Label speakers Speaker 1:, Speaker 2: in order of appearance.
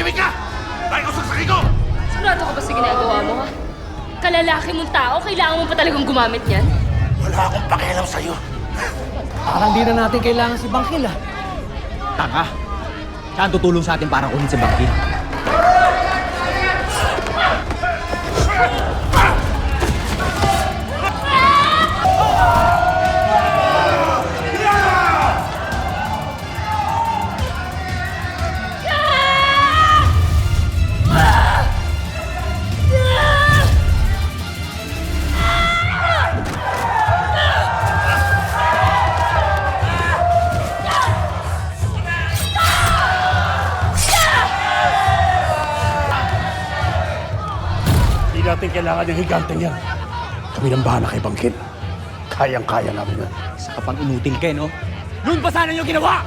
Speaker 1: Tumahimik ka! Dahil ko saksakay ko!
Speaker 2: Sigurado ka ba sa ginagawa mo, ha? Kalalaki mong tao, kailangan mo pa talagang gumamit niyan?
Speaker 1: Wala akong pakialam sa'yo.
Speaker 3: Parang di na natin kailangan si Bangkil, ah.
Speaker 4: Tanga! Siya ang tutulong sa atin para kunin si Bangkil.
Speaker 1: Hindi natin kailangan yung higante niya. Kami nang bahala kay Bangkit. Kayang-kaya namin yan.
Speaker 4: Isa ka pang inutil, Ken, no? Noon pa sana niyo ginawa!